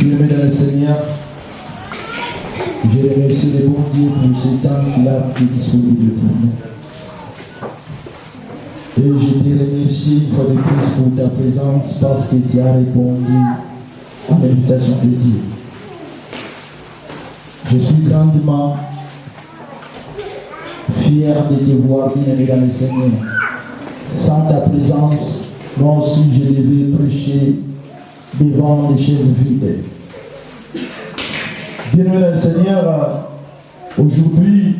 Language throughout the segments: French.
Bien-aimés dans le Seigneur, je remercie le bon Dieu pour ce temps qu'il a pris disponible pour nous. Et je te remercie une fois de plus pour ta présence parce que tu as répondu à l'invitation de Dieu. Je suis grandement fier de te voir, bien-aimé dans le Seigneur. Sans ta présence, moi aussi je devais prêcher devant les chaises vides. Bien-aimé dans le Seigneur, aujourd'hui,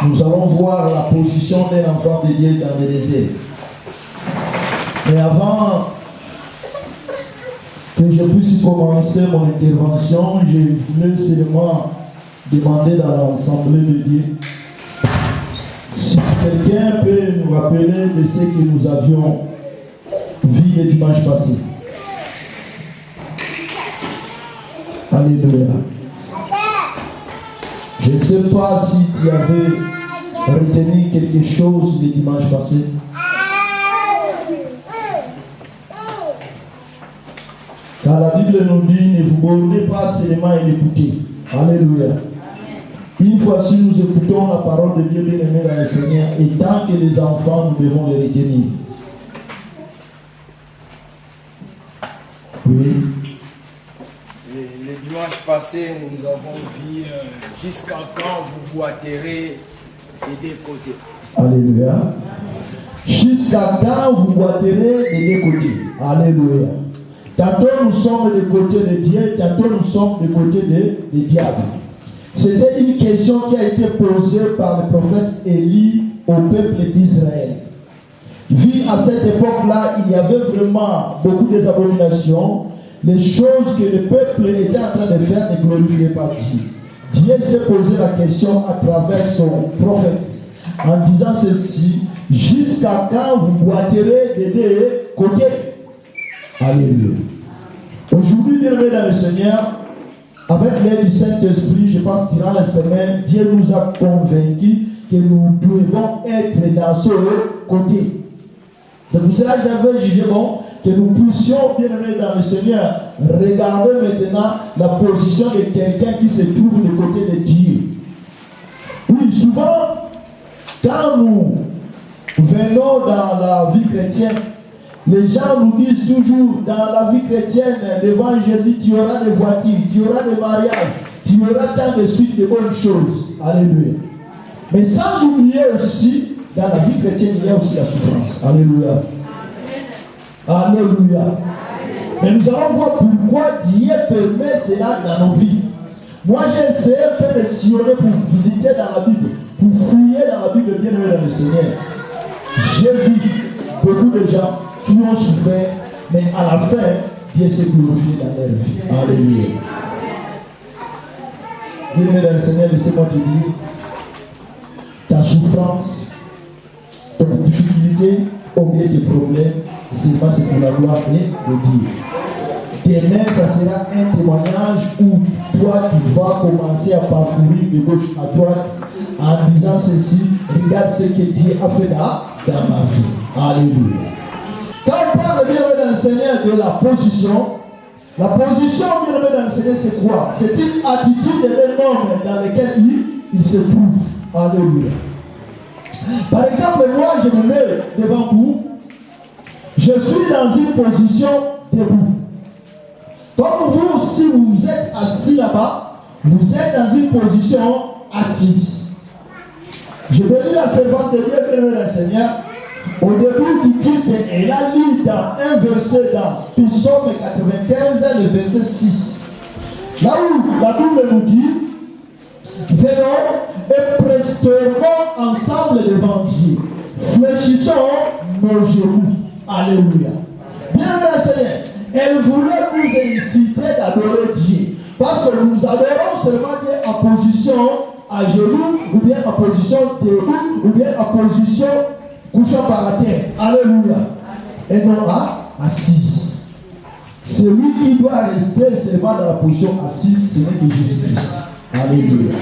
nous allons voir la position d'un enfant de Dieu dans le désert. Mais avant que je puisse commencer mon intervention, je voulais seulement demander dans l'assemblée de Dieu si quelqu'un peut nous rappeler de ce que nous avions vu le dimanche passé. Alléluia. Je ne sais pas si tu avais retenu quelque chose le dimanche passé. Car la Bible nous dit, ne vous bornez pas seulement et l'écouter. Alléluia. Une fois si nous écoutons la parole de Dieu bien-aimé dans le Seigneur, et tant que les enfants, nous devons les retenir. Oui. Le dimanche passé, nous avons vu jusqu'à quand vous boiterez ces deux côtés. Alléluia. Jusqu'à quand vous boiterez des deux côtés. Alléluia. Tantôt nous sommes du côté de Dieu, tantôt nous sommes du côté des diables. C'était une question qui a été posée par le prophète Élie au peuple d'Israël. Vu à cette époque-là, il y avait vraiment beaucoup d'abominations. Les choses que le peuple était en train de faire ne glorifiaient pas Dieu. Dieu s'est posé la question à travers son prophète en disant ceci: jusqu'à quand vous boiterez des deux côtés? Alléluia. Aujourd'hui, bien-aimé dans le Seigneur, avec l'aide du Saint-Esprit, je pense que durant la semaine, Dieu nous a convaincus que nous devons être dans ce côté. C'est pour cela que j'avais jugé bon que nous puissions, bien-aimés dans le Seigneur, regarder maintenant la position de quelqu'un qui se trouve du côté de Dieu. Oui, souvent, quand nous venons dans la vie chrétienne, les gens nous disent toujours, dans la vie chrétienne, devant Jésus, tu auras des voitures, tu auras des mariages, tu auras tant de suite de bonnes choses. Alléluia. Mais sans oublier aussi, dans la vie chrétienne, il y a aussi la souffrance. Alléluia. Alléluia. Mais nous allons voir pourquoi Dieu permet cela dans nos vies. Moi, j'ai essayé un peu de sillonner pour visiter dans la Bible, pour fouiller dans la Bible, bien aimé dans le Seigneur. J'ai vu beaucoup de gens qui ont souffert, mais à la fin, Dieu s'est glorifié dans leur vie. Alléluia. Bien aimé dans le Seigneur, laissez-moi te dire, ta souffrance, ton difficulté, au milieu des problèmes, c'est pour la gloire de Dieu. Demain, ça sera un témoignage où toi, tu vas commencer à parcourir de gauche à droite en disant ceci: regarde ce que Dieu a fait dans ma vie. Alléluia. Quand on parle bien dans le Seigneur de la position bien dans le Seigneur, c'est quoi? C'est une attitude de l'homme dans laquelle il se trouve. Alléluia. Par exemple, moi, je me mets devant vous. Je suis dans une position debout. Comme vous, si vous êtes assis là-bas, vous êtes dans une position assise. Je bénis la servante de Dieu, bien-aimé dans le Seigneur. Au début du culte, elle a lu dans un verset dans Psaume 95, le verset 6. Là où la Bible nous dit: venons et prestons ensemble devant Dieu. Fléchissons nos genoux. Alléluia. Bien le Seigneur, elle voulait nous inciter d'adorer Dieu. Parce que nous adorons seulement Dieu en position à genoux, ou bien en position debout, ou bien en position couchant par la terre. Alléluia. Et non assise. Celui qui doit rester seulement dans la position assise, ce n'est que Jésus-Christ. Alléluia.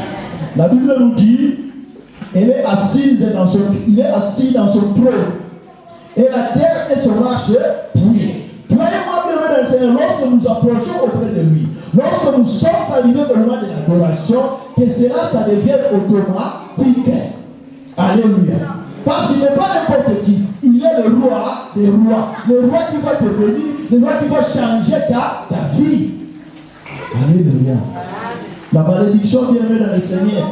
La Bible nous dit, il est assis dans son trône. Et la terre est son marche-pied. Toi et moi, bien dans le Seigneur, lorsque nous approchons auprès de lui, lorsque nous sommes arrivés au moment de l'adoration, que cela, ça devienne automatique. Alléluia. Parce qu'il n'est pas n'importe qui. Il est le roi des rois. Le roi qui va te bénir, le roi qui va changer ta vie. Alléluia. La malédiction bien aimée dans le Seigneur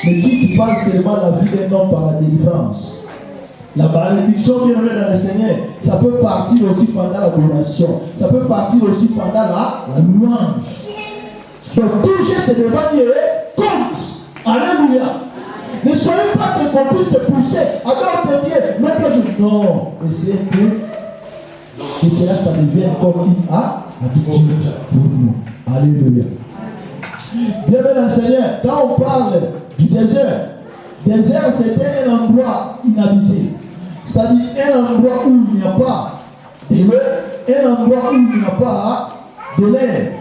ne quitte pas seulement la vie d'un homme par la délivrance. La malédiction bien aimée dans le Seigneur, ça peut partir aussi pendant l'adoration. Ça peut partir aussi pendant la louange. Donc tout geste devant Dieu compte. Alléluia. Ne soyez pas qu'on puisse te pousser. Adore Dieu. Même que je... Non. Essayez que cela, ça devienne comme une habitude pour nous. Alléluia. Bien aimé dans le Seigneur, quand on parle du désert c'était un endroit inhabité. C'est-à-dire un endroit où il n'y a pas de l'eau, un endroit où il n'y a pas de l'air.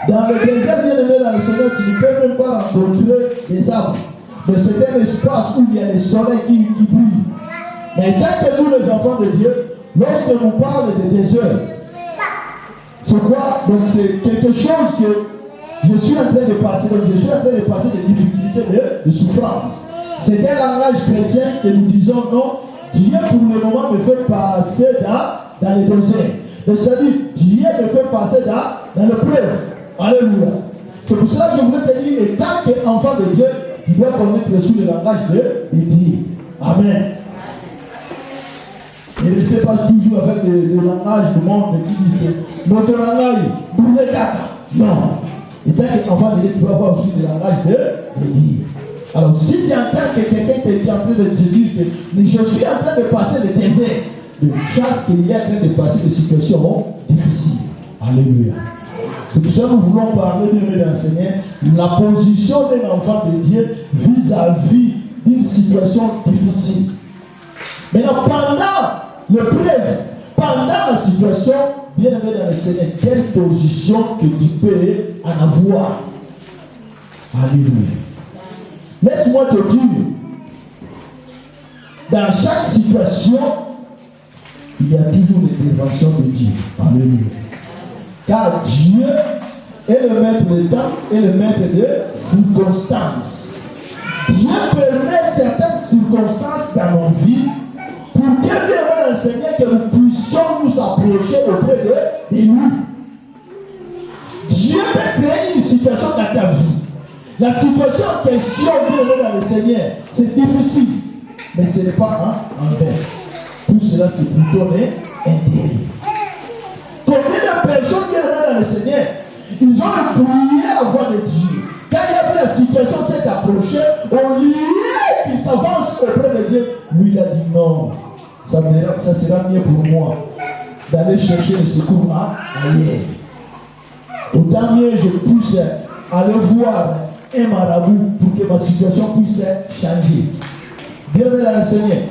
Dans le désert, bien aimé dans le Seigneur, tu ne peux même pas rencontrer des arbres. Mais c'est un espace où il y a le soleil qui brille. Mais tant que nous, les enfants de Dieu, lorsque nous parlons de désert, c'est quoi? Donc c'est quelque chose que je suis en train de passer. Donc je suis en train de passer des difficultés de souffrance. C'est un langage chrétien que nous disons non. Dieu pour le moment me fait passer dans les déserts. C'est-à-dire Dieu me fait passer dans l'épreuve. Alléluia. C'est pour cela que je voulais te dire, et tant qu'enfant de Dieu, tu dois connaître le langage de Dieu. Amen. Ne restez pas toujours avec le langage du monde qui dit notre langage, brûler kata. Non. Et tant qu'enfant de Dieu, tu dois avoir aussi le langage de Dieu. Alors, si tu entends que quelqu'un est en train de te dire que je suis en train de passer le désert, de chasse qu'il est en train de passer des situations difficiles. Alléluia. C'est pour ça que nous voulons parler de l'enseignement. La position d'un enfant de Dieu vis-à-vis d'une situation difficile. Maintenant, pendant l'épreuve, pendant la situation, bien aimé dans le Seigneur, quelle position que tu peux en avoir. Alléluia. Laisse-moi te dire, dans chaque situation, il y a toujours l'intervention de Dieu. Alléluia. Car Dieu est le maître des temps et le maître des circonstances. Dieu permet certaines circonstances dans nos vies pour que bien dans le Seigneur que nous puissions nous approcher auprès de lui. Dieu peut créer une situation dans ta vie. La situation en question dans le Seigneur, c'est difficile, mais ce n'est pas en vain. Tout cela, c'est plutôt intérêt. Combien de personnes qui sont dans le Seigneur, ils ont prié la voix de Dieu. Quand il a vu la situation s'est approchée, on liait qu'il s'avance auprès de Dieu. Lui, il a dit non, ça sera mieux pour moi d'aller chercher le secours ailleurs. Autant mieux je puisse aller voir un marabout pour que ma situation puisse changer. Bienvenue dans le Seigneur.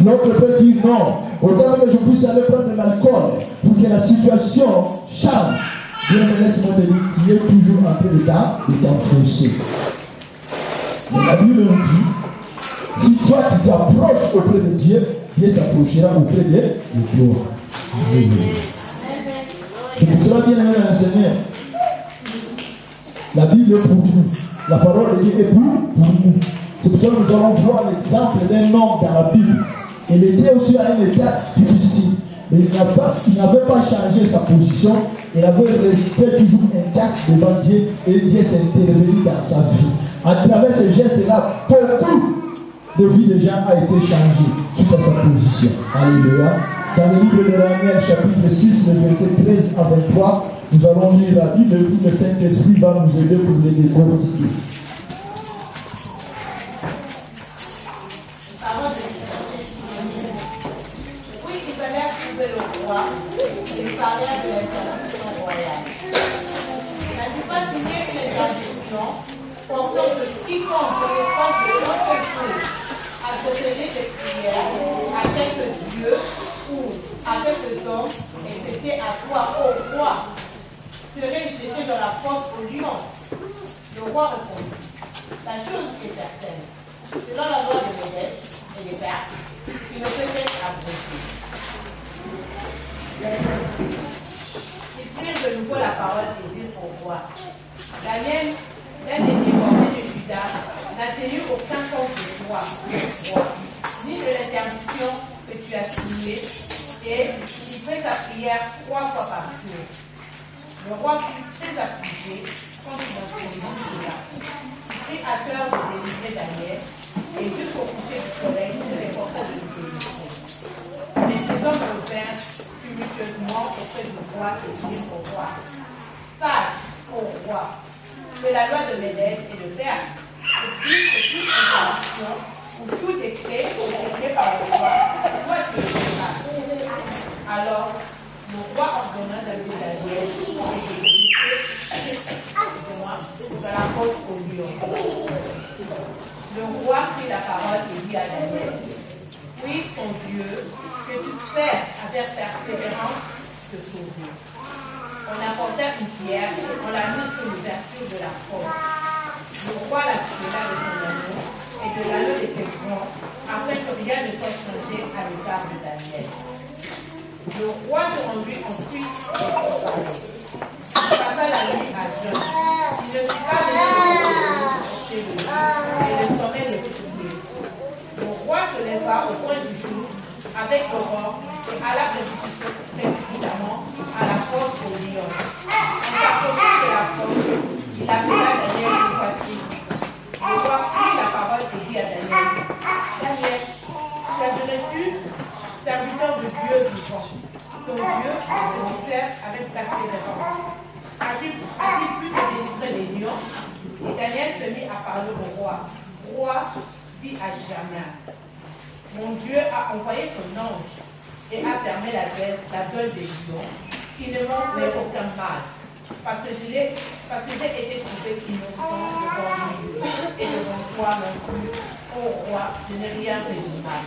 L'autre peut dire non. Autant que je puisse aller prendre de l'alcool pour que la situation change. Bienvenue, laisse-moi te dire, tu es toujours en train de t'enfoncer. Mais la Bible nous dit, si toi tu t'approches auprès de Dieu, Dieu s'approchera auprès de toi. C'est pour cela, bien aimé dans le Seigneur, la Bible est pour nous. La parole de Dieu est pour nous. C'est pour ça que nous allons voir l'exemple d'un homme dans la Bible. Il était aussi à un état difficile. Mais il n'avait pas changé sa position. Il avait resté toujours intact devant Dieu. Et Dieu s'est intervenu dans sa vie. À travers ce geste-là, beaucoup de vie de gens a été changée suite à sa position. Alléluia. Dans le livre de Daniel, chapitre 6, le verset 13 à 23, nous allons lire la Bible et le Saint-Esprit va nous aider pour les décortiquer. Il parlait de l'intervention royale. N'a-t-il pas signé cette traduction portant que quiconque se reproche de quelque chose à se tenir des prières à quelques dieux ou à quelques hommes, excepté à toi, ô roi, serait jeté dans la fosse au lion. Le roi répondit, la chose est certaine, selon la loi de Moïse et des pères, il ne peut être abrogé. Ils prirent de nouveau la parole et dirent au roi. Daniel, l'un des déportés de Juda, n'a tenu aucun compte de toi, roi, ni de l'interdiction que tu as signée, et il fait sa prière 3 fois par jour. Le roi fut très affligé quand il entendit cela. Il prit à cœur de délivrer Daniel, et jusqu'au coucher du soleil, il s'efforça de le délivrer. Mais ces hommes revinrent tumultueusement auprès du roi et dirent au roi: Sache, ô roi, que la loi de Médès et de Perse exige que toute interdiction ou tout décret écrit par le roi doit se faire. Alors, le roi ordonna d'amener Daniel et de la fosse au lion. Le roi prit la parole et dit à Daniel: Puisse ton Dieu, que tu sers avec persévérance, te sauver. On apporta une pierre et on la mit sur l'ouverture de la fosse. Le roi la tira de son anneau et de l'anneau de ses bronzes, afin que rien ne soit changé à l'égard de Daniel. Le roi se rendit ensuite au palais. Il passa la nuit à jeûne. Il ne fit pas rien chez lui, et le sommeil le troublait. Le roi se leva au point du jour avec l'aurore et alla précipitamment à la fosse au lion. En s'approchant de la fosse, il appela Daniel une fois de plus. Le roi prit la parole et dit à Daniel: Daniel, servirais-tu, serviteur de Dieu vivant, ton Dieu, je le sers avec persévérance? A-t-il pu te délivrer des lions? Et Daniel se mit à parler au roi. Roi, dit à jamais: Mon Dieu a envoyé son ange et a fermé la gueule des lions, qui ne m'ont fait aucun mal, parce que j'ai été trouvé innocent devant lui et devant toi non plus, ô roi, je n'ai rien fait de mal.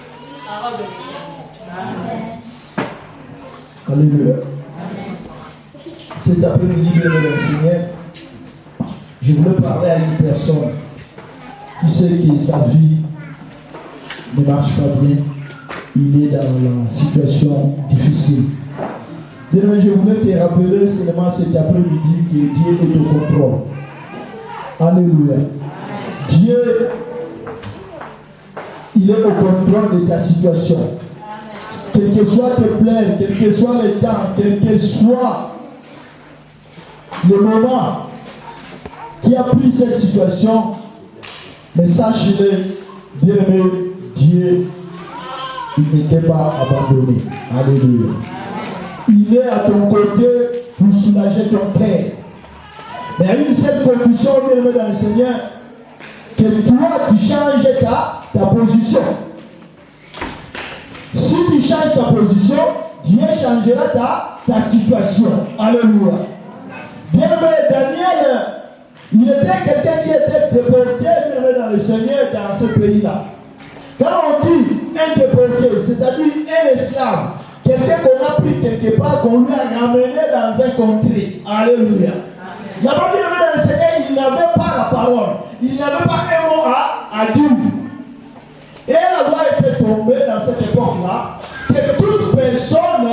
Parole de l'Éternel. Amen. Alléluia. Cet après-midi, bien le Seigneur, je voulais parler à une personne qui sait que sa vie ne marche pas bien. Il est dans la situation difficile. Je voulais te rappeler seulement cet après-midi que Dieu est au contrôle. Alléluia. Dieu, il est au contrôle de ta situation. Quel que soit tes plaies, quel que soit le temps, quel que soit le moment qui a pris cette situation, mais sache-le, bien-aimé, Dieu, il n'était pas abandonné. Alléluia. Il est à ton côté pour soulager ton cœur. Mais il y a une seule condition, bien-aimé dans le Seigneur, que toi, tu changes ta position. Si tu changes ta position, Dieu changera ta situation. Alléluia. Bien-aimé, Daniel, il était quelqu'un qui était déporté, bien-aimé dans le Seigneur, dans ce pays-là. Quand on dit un déporté, c'est-à-dire un esclave, quelqu'un qu'on a pris quelque part, qu'on lui a ramené dans un contrée. Alléluia. Là-bas, bien-aimé dans le Seigneur, il n'avait pas la parole. Il n'avait pas un mot à dire. Et la loi était tombée dans cette époque-là que toute personne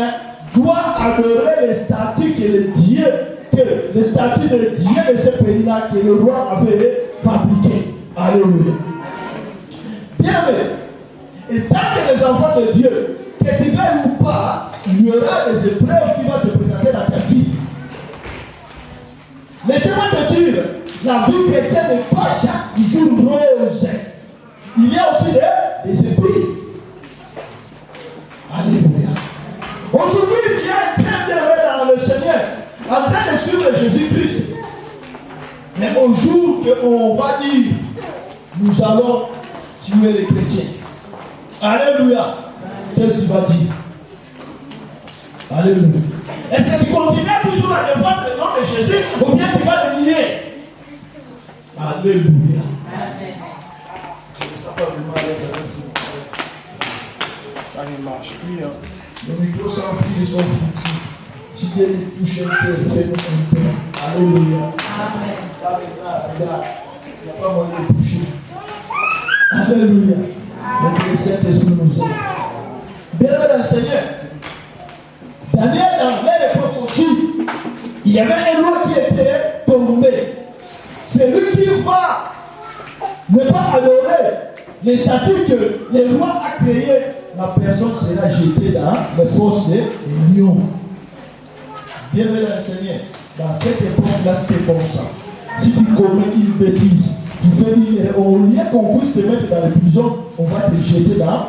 doit adorer les statues que les statues de Dieu de ce pays-là que le roi avait fabriqué. Alléluia. Bien aimé. Et tant que les enfants de Dieu, que tu veuilles ou pas, il y aura des épreuves qui vont se présenter dans ta vie. Laissez-moi te dire, la vie chrétienne n'est pas chaque jour rose. Il y a aussi des épées. Alléluia. Aujourd'hui, tu es très bien dans le Seigneur, en train de suivre Jésus-Christ. Mais au jour qu'on va dire, nous allons tuer les chrétiens. Alléluia. Qu'est-ce que tu vas dire? Alléluia. Est-ce que tu continues toujours à défendre le nom de Jésus ou bien tu vas le nier? Alléluia. Ça ne marche plus. Hein. Le micro sans fil, ils sont foutus. Si Dieu les touche un peu, fais-nous un peu. Alléluia. Amen. Regarde, il n'y a pas moyen de toucher. Alléluia. Donc le Saint-Esprit nous aide. Bien-aimé dans le Seigneur, Daniel, dans leur époque aussi, il y avait un roi qui était tombé. C'est lui qui va ne pas adorer les statuts que le roi a créés. La personne sera jetée dans les fosses des lions. Bien aimé dans le Seigneur, dans cette époque-là, c'était comme ça. Si tu commets une bêtise, tu fais une erreur, au lieu qu'on puisse te mettre dans les prisons, on va te jeter dans là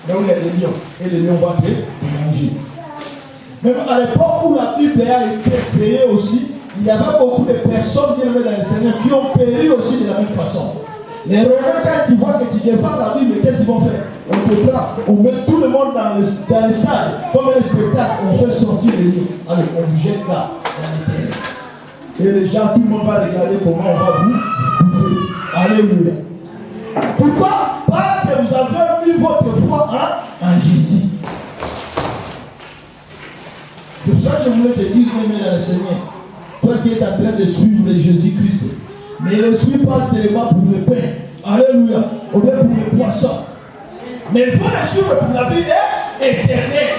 où il y a des lions. Et les lions vont te manger. Même à l'époque où la Bible a été créée aussi, il y avait beaucoup de personnes bien aimées dans le Seigneur qui ont péri aussi de la même façon. Les Romains, quand ils voient que tu défends la Bible, qu'est-ce qu'ils vont faire? On te prend, on met tout le monde dans le stade, comme un spectacle, on fait sortir les lions. Allez, on vous jette là, dans les terres. Et les gens, tout le monde va regarder comment on va vous bouffer. Alléluia. Pourquoi? Parce que vous avez mis votre foi en Jésus. C'est pour ça que je voulais te dire, aimé dans le Seigneur, toi qui es en train de suivre Jésus-Christ, mais ne suis pas seulement pour le pain, alléluia, ou bien pour le poisson, mais il faut le suivre pour la vie éternelle.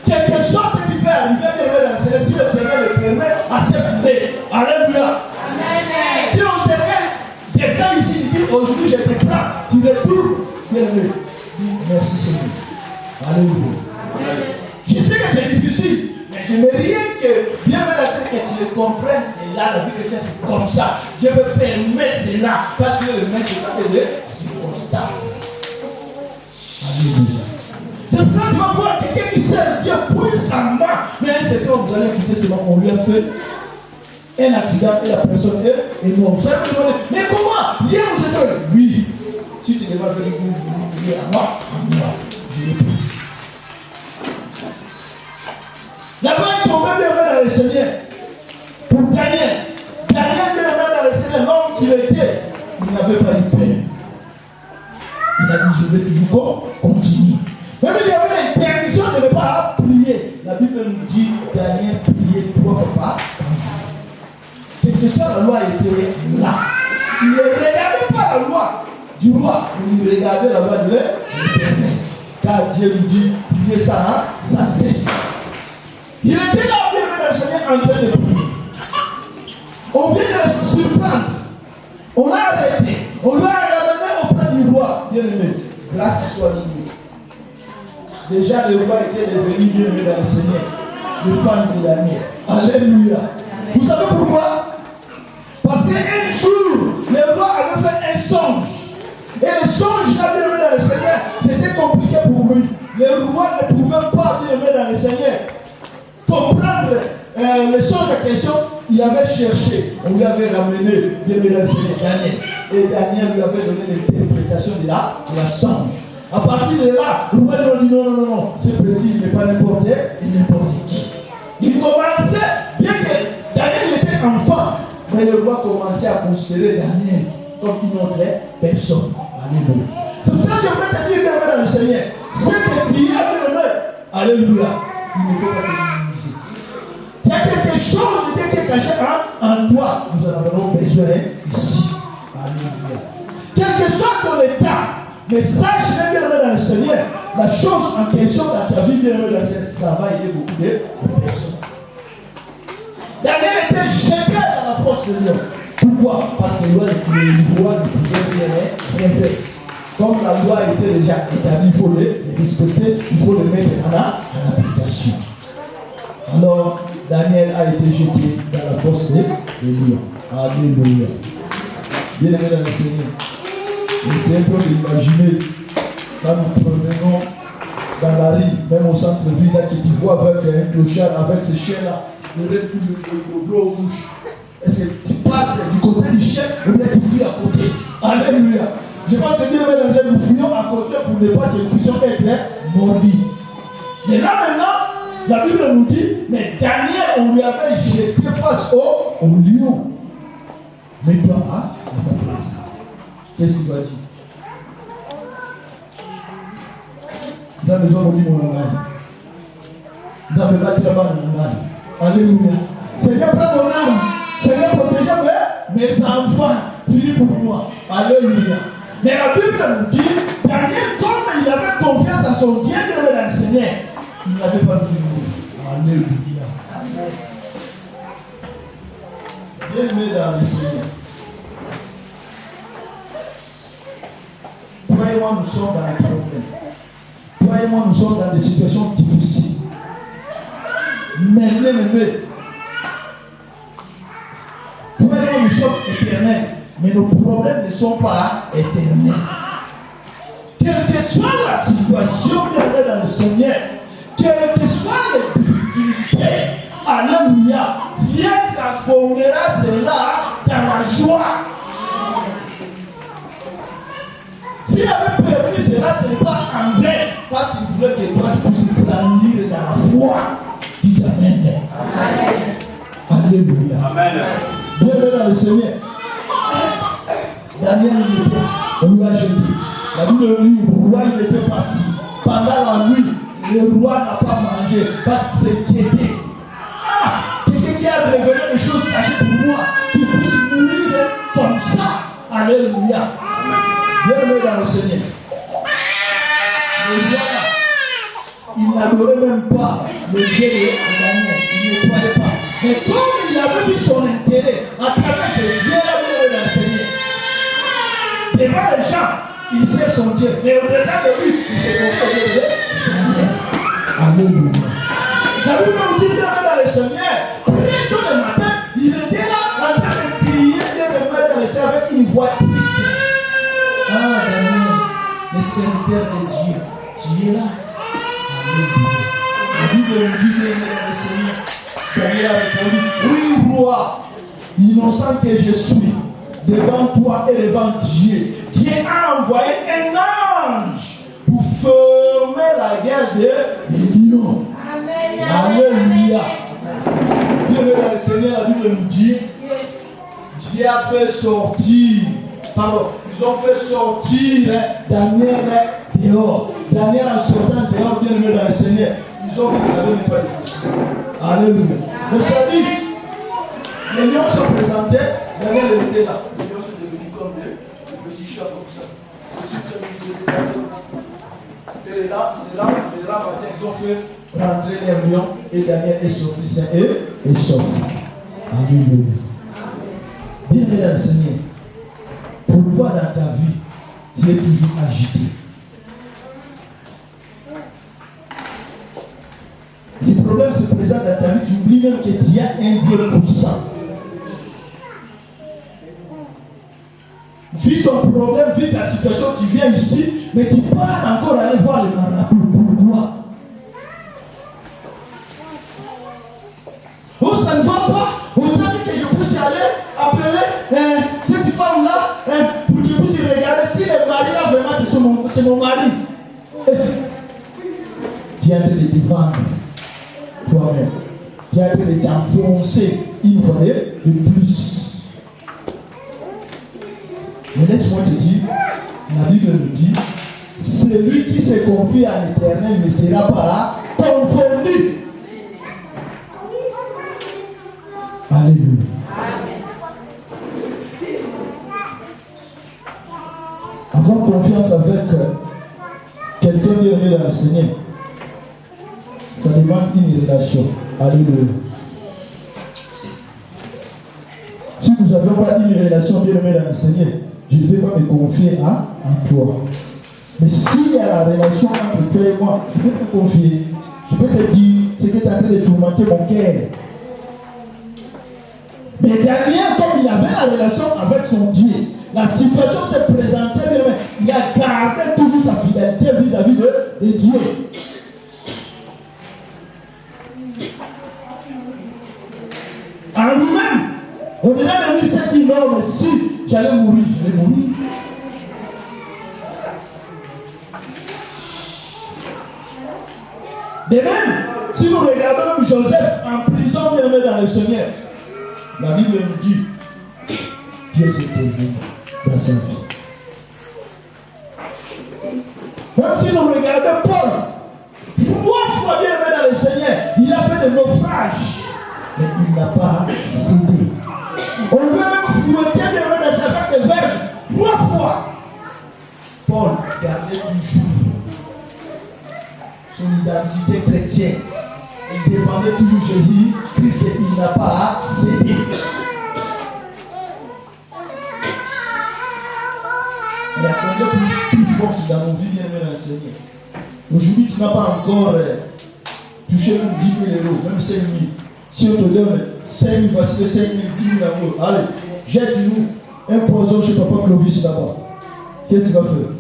Quel que soit ce qui peut arriver dans le Seigneur, si le Seigneur le permet, accepte-le, alléluia. Si le Seigneur descend ici, il dit aujourd'hui je te prends, tu retournes, bien-aimé, dis merci Seigneur, alléluia. Je sais que c'est difficile, mais je n'ai rien que bien me laisser que tu le comprennes, c'est là, la vie chrétienne, c'est comme ça. Je veux permettre cela, parce que le maître est pas de circonstances. Alléluia. C'est pour ça que tu vas voir quelqu'un qui sert Dieu puissamment, mais c'est quand vous allez écouter ce moment, on lui a fait un accident et la personne est morte. Vous allez me demander, mais comment? Hier vous êtes oui. Si tu devais venir à moi, je l'ai pris. Là-bas, il tombait bien dans le Seigneur. Pour Daniel. Daniel bien dans le Seigneur, l'homme qu'il était, il n'avait pas eu peur. Il a dit, je vais toujours continuer. Même il y avait l'interdiction de ne pas prier. La Bible nous dit, Daniel priait 3 fois par jour. Quelle que soit la loi était là. Il ne regardait pas la loi du roi, mais il regardait la loi de l'Éternel. Car Dieu lui dit, priez ça, ça cesse. Il était là, bien dans le Seigneur, en train de prier. On vient de le surprendre. On l'a arrêté. On l'a ramené auprès du roi. Bien aimé, grâce soit à Dieu. Déjà, le roi était devenu bien aimé dans le Seigneur. Le fan de Daniel. Alléluia. Vous savez pourquoi? Parce qu'un jour, le roi avait fait un songe. Et le songe là, bien aimé dans le Seigneur, c'était compliqué pour lui. Le roi ne pouvait pas, bien aimé dans le Seigneur, comprendre le sens de la question. Il avait cherché, on lui avait ramené bien aimé dans le Seigneur, Daniel. Et Daniel lui avait donné l'interprétation de la songe. À partir de là, le roi lui a dit non, ce petit n'est pas n'importe qui. Il commençait, bien que Daniel était enfant, mais le roi commençait à considérer Daniel comme une autre personne. Alléluia. C'est pour ça que je voulais te dire, bien aimé dans le Seigneur, ce que tu as bien aimé, alléluia, il ne faut pas te minimiser. Il y a quelque chose qui est caché en toi, nous en avons besoin ici. Alléluia. Quel que soit ton état, mais sache bien aimé dans le Seigneur, la chose en question dans ta vie, bien aimé dans le Seigneur, ça va aider beaucoup de personnes. Daniel était jeté dans la fosse de lion. Pourquoi? Parce que le roi ne pouvait rien faire. Comme la loi était déjà établie, il faut les respecter, il faut les mettre en application. Alors, Daniel a été jeté dans la fosse des lions. Alléluia. Bien aimé dans le Seigneur. Et c'est un peu d'imaginer quand nous promenons dans la rue, même au centre-ville, là, que tu vois avec un clochard, avec ce chien-là, le dos rouge. Est-ce que tu passes du côté du chien ou bien tu fuis à côté? Alléluia. Je pense que Dieu met dans un nous fuyons à côté pour ne pas que nous puissions être mordus. Mais là maintenant, la Bible nous dit, mais Daniel, on lui avait jeté face au lion. Mets-toi à sa place. Qu'est-ce que tu vas dire? Vous avez besoin de mon langage. Vous avez battu la main de mon âme. Alléluia. Seigneur, prends mon âme. Seigneur, protégez mes enfants. Finis pour moi. Alléluia. Mais la Bible nous dit, Daniel, comme il avait confiance à son Dieu dans le Seigneur, il n'avait pas de Alléluia. Bien-aimé dans le Seigneur. Toi et moi, nous sommes dans les problèmes. Toi et moi, nous sommes dans des situations difficiles. Mais bien-aimé, toi et moi, nous sommes éternels. Mais nos problèmes ne sont pas éternels. Quelle que soit la situation bien-aimé dans le Seigneur, quelles que soient les difficultés, alléluia, Dieu transformera cela dans la joie. S'il avait permis cela, ce n'est pas en vain, parce qu'il voulait que toi tu puisses grandir dans la foi. Dis Amen. Amen. Alléluia. Amen. Bienvenue dans le Seigneur. Daniel était, on lui a jeté. La Bible dit, le roi il était parti. Pendant la nuit, le roi n'a pas mangé parce qu'il s'est inquiété. Quelqu'un qui a révélé des choses cachées pour moi, qui puisse mourir comme ça. Alléluia. Bienvenue dans le Seigneur. Le roi là, il n'adorait même pas le Dieu de Daniel. Il ne croyait pas. Mais comme il avait vu son intérêt à travers ce Dieu-là, bienvenue dans le Seigneur. Devant les gens, il sait son Dieu. Mais au-delà de lui, il s'est confié au Dieu. Alléluia. La Bible nous dit dans le Seigneur, très tôt le matin, il était là en train de crier, de remettre dans le cerveau une voix triste. Ah, Daniel, le serviteur de Dieu, tu es là. Alléluia. La Bible nous dit dans le Seigneur, Daniel a répondu, oui, roi, innocent que je suis, devant toi et devant Dieu. Dieu a envoyé un ange pour fermer la guerre des lions. Amen. Alléluia. Bienvenue dans le Seigneur, la Bible nous dit, Dieu a fait sortir, pardon, ils ont fait sortir Daniel dehors. Daniel en sortant dehors, bienvenue dans le Seigneur, ils ont vu que la Bible n'est pas difficile. Alléluia. Le Seigneur, les lions se présentaient, Daniel était là. Les lions sont devenus comme des petits chats comme ça. Et là, ils ont fait rentrer les lions et Daniel est sorti sain et sauf. Alléluia. Bienvenue dans le Seigneur. Pourquoi dans ta vie, tu es toujours agité? Les problèmes se présentent dans ta vie, tu oublies même que tu as un Dieu puissant. Vis ton problème, vis ta situation, tu viens ici, mais tu pars encore aller voir le marabout. Pourquoi? Oh, ça ne va pas. Autant que je puisse aller appeler cette femme-là pour que je puisse regarder si le mari là vraiment c'est mon mari. Tu es en train de te vendre toi-même. Tu es en train de t'enfoncer une fois de plus. Mais laisse-moi te dire, la Bible nous dit, celui qui se confie à l'Éternel ne sera pas confondu. Alléluia. Avoir confiance avec quelqu'un bien aimé dans le Seigneur, ça demande une relation. Alléluia. Si nous n'avions pas une relation bien aimée dans le Seigneur, je ne vais pas me confier à toi. Mais s'il y a la relation entre toi et moi, je peux te confier. Je peux te dire ce qui est en train de tourmenter mon cœur. Mais Daniel, comme il avait la relation avec son Dieu, la situation s'est présentée, mais il a gardé toujours sa fidélité vis-à-vis de Dieu. En lui-même, au-delà de lui, c'est dit non, mais si j'allais mourir, je vais mourir. De même, si nous regardons même Joseph en prison, bien aimé dans le Seigneur, la Bible nous dit, Dieu s'est prévu dans sa vie. Même si nous regardons Paul, 3 fois bien aimé dans le Seigneur, il a fait des naufrages, mais il n'a pas cédé. On lui a même fouetté bien aimé dans sa vague de verge 3 fois. Paul gardait toujours son identité chrétienne. Il défendait appelez toujours Jésus, Christ, il n'a pas cédé. Il y a quelqu'un plus fort dans nos vies, bien aimé l'enseigner. Aujourd'hui, tu n'as pas encore touché même 10 000 euros, même 5 000. Si on te donne 5 000, voici les 5 000, 10 000 euros. Allez, jette-nous un poison chez Papa Clovis là-bas. Qu'est-ce que tu vas faire?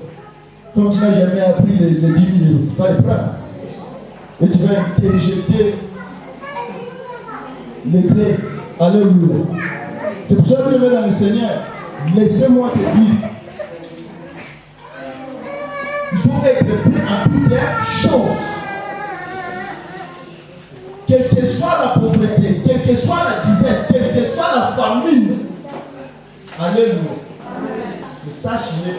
Comme tu n'as jamais appris les 10 000 euros, tu vas les prendre. Et tu vas interjeter les grès. Alléluia. C'est pour ça que je vais dans le Seigneur. Laissez-moi te dire. Il faut être prêt à toutes choses. Quelle que soit la pauvreté, quelle que soit la disette, quelle que soit la famine. Alléluia. Et sache-le,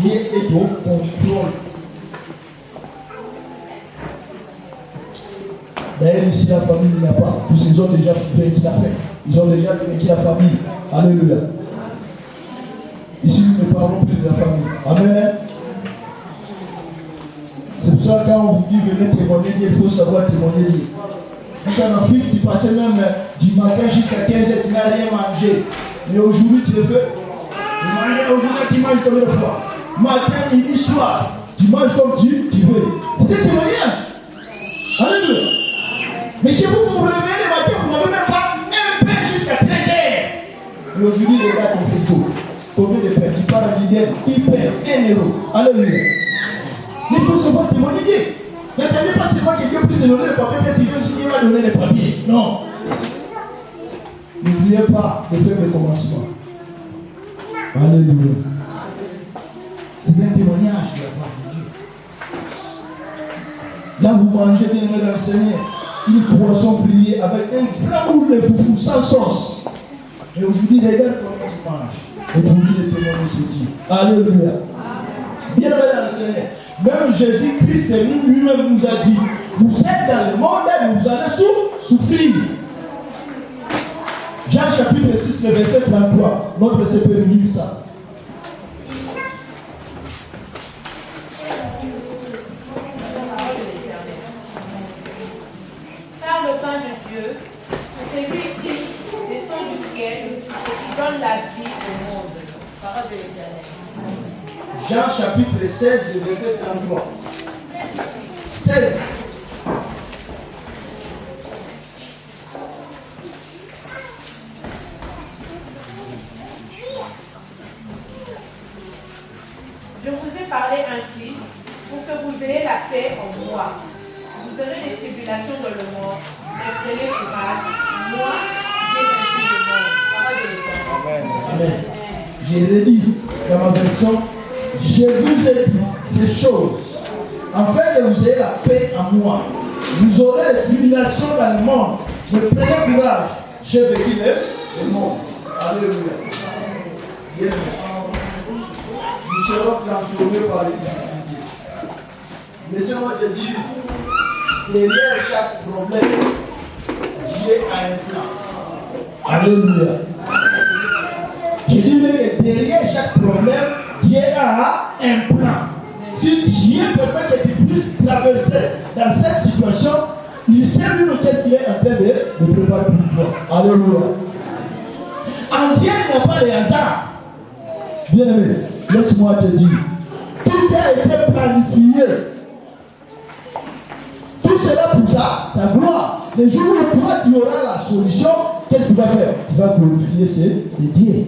Dieu est au contrôle. D'ailleurs, ici, la famille n'y a pas. Tous ils ont déjà vaincu la faim. Ils ont déjà vaincu la famille. Alléluia. Ici, nous ne parlons plus de la famille. Amen. C'est pour ça que quand on vous dit venez témoigner Dieu, il faut savoir témoigner Dieu. En Afrique, tu passais même du matin jusqu'à 15h, tu n'as rien mangé. Mais aujourd'hui, tu le fais. Aujourd'hui, tu manges comme une fois. Matin, midi, soir. Tu manges comme tu veux. C'est un témoignage. Alléluia. Mais chez vous, vous vous réveillez le matin, vous n'avez même pas un pain jusqu'à 13h. Mais aujourd'hui, les gars ont fait tout. Combien de pain? Tu parles à l'idée, il paie 1 euro. Alléluia. Mais il faut savoir témoigner Dieu. N'attendez pas seulement que Dieu puisse te donner le papier, mais Dieu aussi va donner les papiers. Non. N'oubliez pas de faire le commencement. Alléluia. C'est un témoignage de la part de Dieu. Là, vous mangez bien aimé dans le Seigneur. Une poisson brillée avec un grand boule de foufou sans sauce. Et aujourd'hui, les gars, comment tu manges? Et pour lui, de témoigner c'est Dieu. Alléluia. Bien aimé dans le Seigneur. Même Jésus-Christ lui-même nous a dit, vous êtes dans le monde et vous allez souffrir. Jean chapitre 6, le verset 33. Notre verset peut nous lire ça. Car le pain de Dieu, c'est lui qui descend du ciel et qui donne la vie au monde. Parole de l'Éternel. Jean chapitre 16, le verset 33. 16. Je vous ai parlé ainsi pour que vous ayez la paix en moi. Vous aurez des tribulations dans le monde, mais prenez courage. Moi, j'ai vaincu le monde. Parole de l'Éternel. Amen. J'ai redit dans ma version, je vous ai dit ces choses, afin que vous ayez la paix en moi. Vous aurez des tribulations dans le monde, mais prenez courage. J'ai vaincu le monde. Alléluia. Bien. Nous serons transformés par les difficultés. Laissez-moi te dire, derrière chaque problème, Dieu a un plan. Alléluia. Je dis que derrière chaque problème, Dieu a un plan. Si Dieu permet que tu puisses traverser dans cette situation, il sait lui qu'est-ce qu'il est en train de préparer pour toi. Alléluia. En Dieu, il n'y a pas de hasard. Bien-aimé, laisse-moi te dire, tout a été planifié. Tout cela pour ça, sa gloire. Les jours où toi tu auras la solution, qu'est-ce que tu vas faire? Tu vas glorifier c'est Dieu.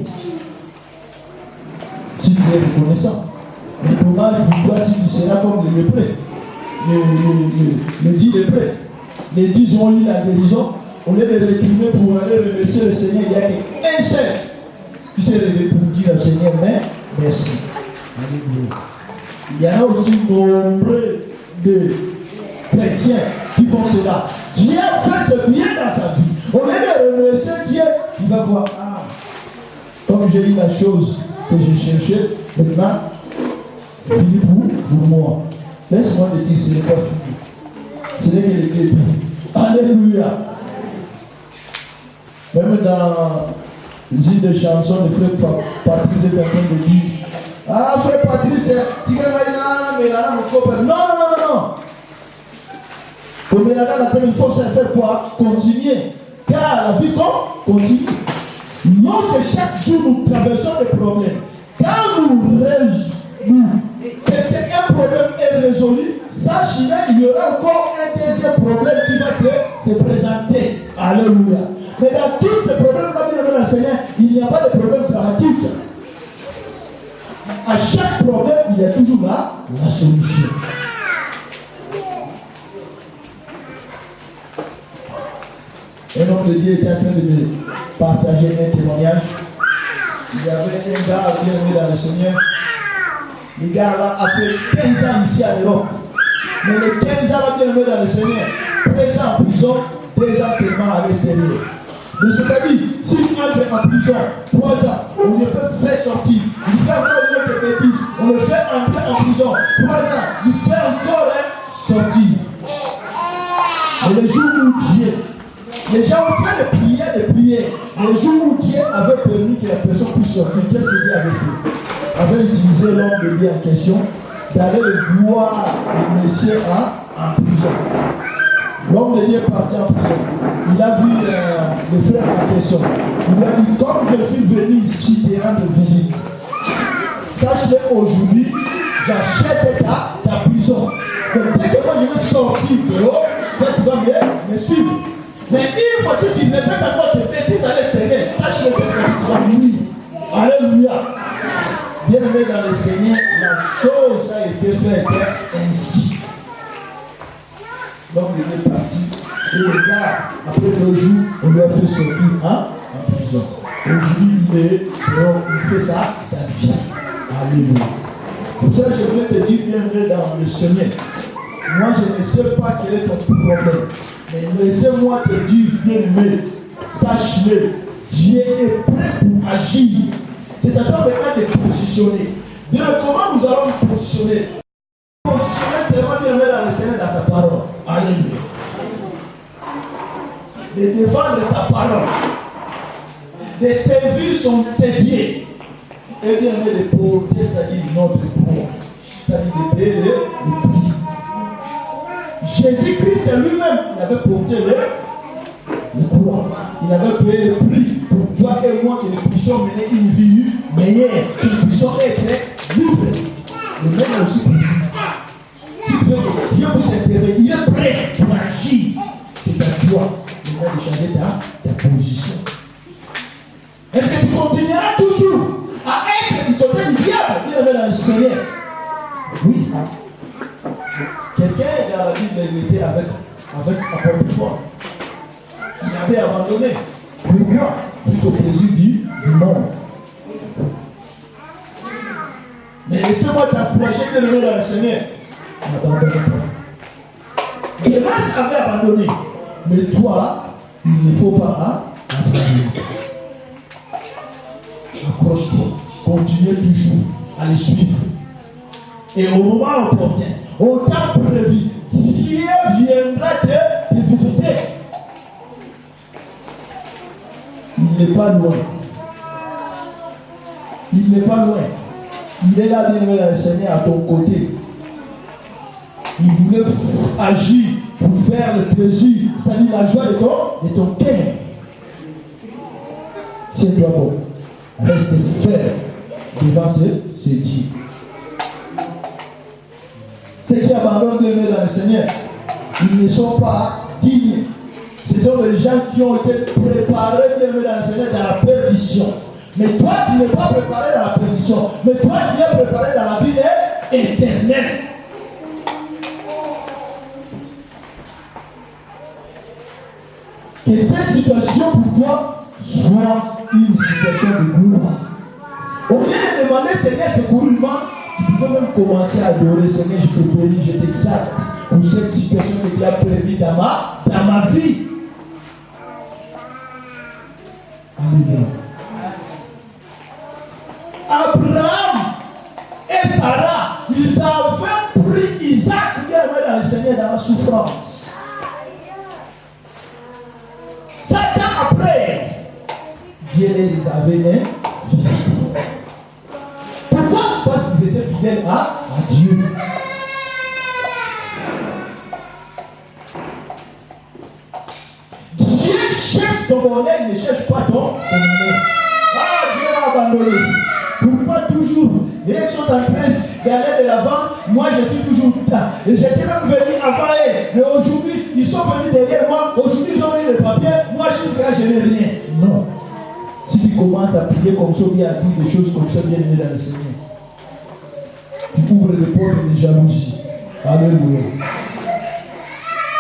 Si tu es reconnaissant. Mais dommage pour toi si tu seras comme les lépreux. Les 10 lépreux. Les 10 ont eu la guérison. Au lieu de retourner pour aller remercier le Seigneur, il n'y a qu'un seul qui s'est réveillé pour dire au Seigneur, mais merci. Alléluia. Il y en a aussi nombreux de chrétiens qui font cela. Dieu a fait ce bien dans sa vie. Au lieu de remercier Dieu, il va voir, ah, comme j'ai eu la chose que je cherchais, maintenant, fini pour moi. Laisse-moi te dire, ce n'est pas fini. Ce n'est que le début. Alléluia. Même dans une des chansons de Frère Patrice est en train de dire, ah, Frère Patrice, tu vas aller là, mais là, mon copain. Non, non, non, non, non. Comme il faut se faire quoi? Continuer. Car la vie continue. Nous, c'est chaque jour nous traversons des problèmes. Quand un problème est résolu, sachez qu'il y aura encore un deuxième problème qui va se présenter. Alléluia. Mais dans tous ces problèmes-là, bien aimé Seigneur, il n'y a pas de problème dramatique. À chaque problème, il y a toujours là la solution. Un homme de Dieu était en train de me partager un témoignage. Il y avait un gars bien aimé dans le Seigneur. Le gars là a fait 15 ans ici à l'Europe. Mais les 15 ans bien aimé dans le Seigneur, 13 ans en prison, 2 ans seulement à l'extérieur. Mais c'est-à-dire, s'il entre en prison 3 ans, on le fait sortir. Il fait encore une autre bêtise. On le fait entrer en prison 3 ans. Il fait encore sortir. Mais le jour où Dieu, les gens ont fait des prières. Les jours où Dieu avait permis que la personne puisse sortir, qu'est-ce que Dieu avait fait? Avait utilisé l'homme de Dieu en question d'aller le voir le monsieur en prison. L'homme de Dieu est parti en prison. Il a vu le frère en question. Il lui a dit, comme je suis venu ici te rendre visite, sache-le aujourd'hui, j'achète ta prison. Donc dès que moi je vais sortir dehors, tu vas me suivre. Mais une fois que tu ne répètes encore tes bêtises à l'extérieur, sache que c'est que tu vas mourir. Alléluia. Bien aimé dans le Seigneur, la chose a été faite ainsi. Donc il est parti. Et le gars, après 2 jours, on lui a fait sortir en prison. Aujourd'hui, il est dehors, il fait sa vie. Alléluia. Pour ça, je voulais te dire, bien aimé dans le Seigneur, moi je ne sais pas quel est ton problème. Mais laissez-moi te dire, bien-aimé, sache-le, Dieu est prêt pour agir. C'est à toi maintenant de positionner. Bien, comment nous allons nous positionner? Positionner seulement bien-aimé dans le Seigneur, dans sa parole. Alléluia. De défendre sa parole. De servir ses dieux. Et bien-aimé de porter, c'est-à-dire notre pouvoir. C'est-à-dire de payer le prix. Jésus-Christ lui-même, il avait porté le croix. Il avait payé le prix pour toi et moi que nous puissions mener une vie meilleure, que nous puissions être libres. Le même aussi pour nous. Si tu veux que Dieu puisse s'intervenir, il est prêt pour agir. C'est à toi de changer ta position. Est-ce que tu continueras toujours à être du côté du diable, bien aimé dans le Seigneur? Oui. Quelqu'un dans la Bible, il était avec apôtre Paul. Il avait abandonné. Pourquoi? Suite au plaisir du monde. Mais laissez-moi t'encourager de lever dans le Seigneur. N'abandonne pas. Démas avait abandonné. Mais toi, il ne faut pas abandonner. Accroche-toi. Continuez toujours à les suivre. Et au moment opportun, au temps prévu, Dieu viendra te visiter. Il n'est pas loin. Il n'est pas loin. Il est là, bien aimé dans le Seigneur, à ton côté. Il voulait agir pour faire le plaisir, c'est-à-dire la joie de ton cœur. Tiens-toi bon. Reste ferme devant ce Dieu. Ceux qui abandonnent bien aimé dans le Seigneur, ils ne sont pas dignes. Ce sont les gens qui ont été préparés bien aimé dans le Seigneur dans la perdition. Mais toi, tu n'es pas préparé dans la perdition. Mais toi, tu es préparé dans la vie éternelle. Que cette situation pour toi soit une situation de gloire. Au lieu de demander Seigneur secouris-moi, tu peux même commencer à adorer Seigneur, je te bénis, je t'exalte pour cette situation que tu as permis dans ma vie. Alléluia. Abraham et Sarah, ils avaient pris Isaac bien aimé dans le Seigneur dans la souffrance. 7 ans après, Dieu les avait visités. Pourquoi? Parce qu'ils étaient fidèles à Dieu. ton bonheur, ne cherche pas ton bonheur. Ah, Dieu m'a abandonné. Pourquoi toujours ils sont en train d'aller de l'avant, moi je suis toujours là. Et j'étais même venu avant eux. Mais aujourd'hui, ils sont venus derrière moi. Aujourd'hui, ils ont mis le papier. Moi, jusqu'à là, je n'ai rien. Non. Si tu commences à prier comme ça, bien à dire des choses comme ça, bien aimé dans le Seigneur, tu ouvres les portes de jalousie. Alléluia.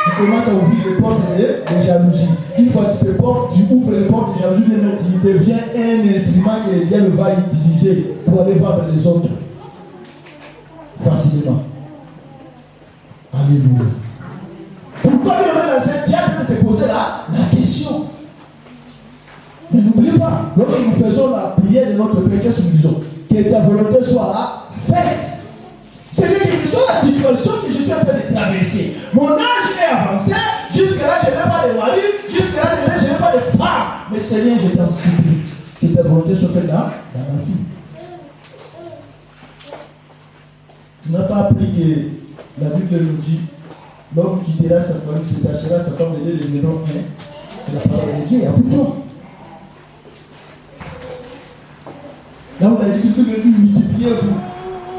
Tu commences à ouvrir les portes de jalousie. Une fois que tu te portes, tu ouvres les portes de jalousie, tu deviens un instrument que le diable va utiliser pour aller vendre les autres. Facilement. Alléluia. Pourquoi il y a dans ce diable de te poser la question? Mais n'oublie pas, lorsque nous faisons la prière de notre Père, qu'est-ce que nous disons? Que ta volonté soit faite. C'est-à-dire que soit la situation que je suis en train de traverser. Mon âge est avancé, jusque-là je n'ai pas de mari, jusque-là je n'ai pas de femme. Mais Seigneur, je t'en supplie, que ta volonté soit faite dans ma vie. Tu n'as pas appris que la Bible nous dit, l'homme quittera sa famille, s'attachera à sa femme et les deviendront un. C'est la parole de Dieu, appuie-toi. Là où la difficulté de multiplier vous.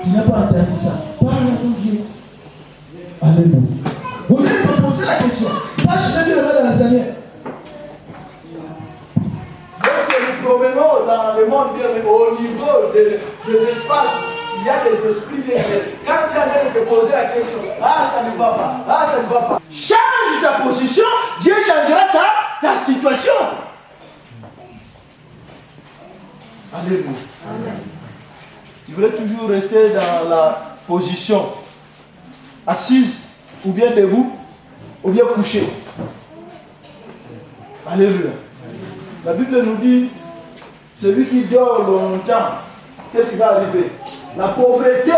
Tu n'as pas entendu ça. Parle à Dieu. Alléluia. Au lieu de te poser la question, sache que Dieu est dans le Seigneur. Lorsque nous promenons dans le monde, au niveau des espaces, il y a des esprits derrière. Quand tu as l'air de te poser la question, ah ça ne va pas, ah ça ne va pas. Change ta position, Dieu changera ta situation. Alléluia. Amen. Tu voulais toujours rester dans la position assise, ou bien debout, ou bien couché. Alléluia. La Bible nous dit, celui qui dort longtemps, qu'est-ce qui va arriver? La pauvreté